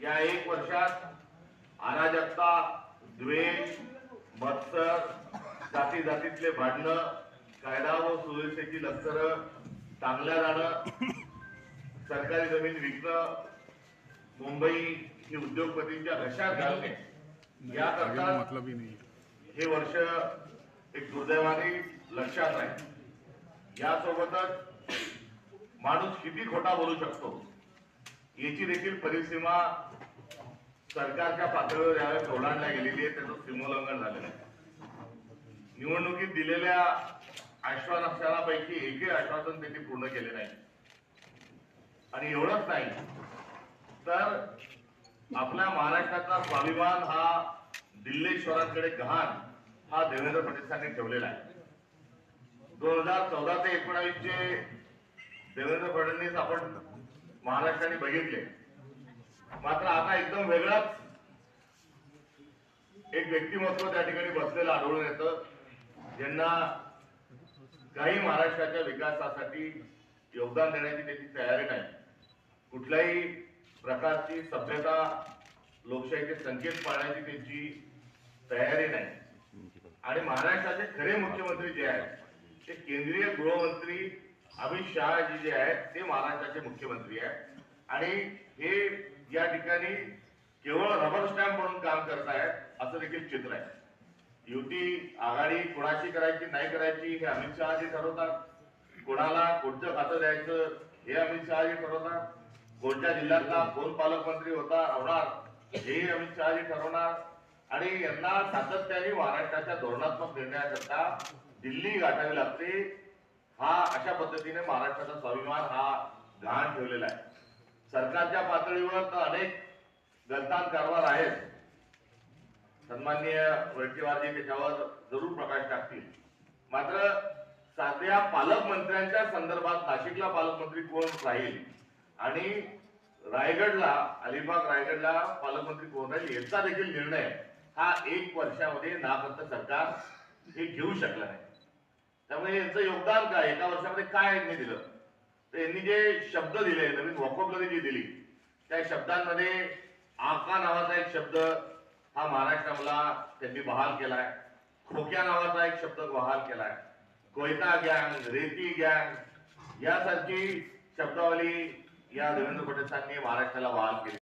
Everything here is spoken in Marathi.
या एक वर्षात अराजकता, द्वेष, मत्सर, जाती जातीतले भांडणं, कायदा व सुव्यवस्थेची लष्करं टांगल्या जाणं, सरकारी जमीन विकणं, मुंबई ही उद्योगपतींच्या घशात घालणे, याकरता मतलब ही नहीं हे वर्ष एक दुर्दैवाने लक्षात आहे. यासोबतच माणूस किती खोटा बोलू शकतो याची देखील परिसीमा सरकारच्या पातळीवर यावेळेस ओलांडल्या गेलेली आहे. त्याचं सीमोल्लंघन झालेलं आहे. निवडणुकीत दिलेल्या आश्वासनापैकी एकही आश्वासन त्यांनी पूर्ण केले नाही. आणि एवढंच नाही तर आपल्या महाराष्ट्राचा स्वाभिमान हा दिल्लेश्वरांकडे गहाण हा देवेंद्र फडणवीसांनी ठेवलेला आहे. 2014 ते 19 चे देवेंद्र फडणवीस आपण महाराष्ट्राने बघितले. मात्र आता एकदम वेगळाच एक व्यक्तिमत्व त्या ठिकाणी बसलेलं आढळून येतं, ज्यांना काही महाराष्ट्राच्या विकासासाठी योगदान देण्याची त्याची तयारी नाही. कुठल्याही प्रकारची सभ्यता, लोकशाहीचे संकेत पाळण्याची त्यांची तयारी नाही. आणि महाराष्ट्राचे खरे मुख्यमंत्री जे आहेत ते केंद्रीय गृहमंत्री अमित शहा जी जे आहेत ते महाराष्ट्राचे मुख्यमंत्री आहेत. आणि हे या ठिकाणी केवळ रबर स्टॅम्प म्हणून काम करत आहेत असं देखील चित्र आहे. युती आघाडी कोणाशी करायची नाही करायची हे अमित शहाजी ठरवतात. कोणाला कोणतं खातं द्यायचं हे अमित शहाजी ठरवतात. कोणत्या जिल्ह्यातला कोण पालकमंत्री होणार हेही अमित शहाजी ठरवणार. आणि यांना सातत्याने महाराष्ट्राच्या धोरणात्मक निर्णयाकरता दिल्ली गाठावी लागते. हा अशा पद्धतीने महाराष्ट्राचा स्वाभिमान हा गहाण ठेवलेला आहे. सरकारच्या पातळीवर तर अनेक गलतान कारभार आहेत. सन्माननीय वडेट्टीवारजी त्याच्यावर जरूर प्रकाश टाकतील. मात्र साध्या पालकमंत्र्यांच्या संदर्भात नाशिकला पालकमंत्री कोण राहील आणि रायगडला अलिबाग रायगडला पालकमंत्री कोण राहील याचा देखील निर्णय हा एक वर्षामध्ये नागरिक सरकार हे घेऊ शकलं नाही. त्यामुळे यांचं योगदान काय, एका वर्षामध्ये काय यांनी दिलं तर यांनी जे शब्द दिले, नवीन वॉकअपमध्ये जी दिली त्या शब्दांमध्ये आका नावाचा एक शब्द हा महाराष्ट्राला त्यांनी बहाल केलाय. खोक्या नावाचा एक शब्द बहाल केलाय. कोयता गँग, रेती गँग यासारखी शब्दावली या देवेंद्र फडणवीसांनी महाराष्ट्राला बहाल केली.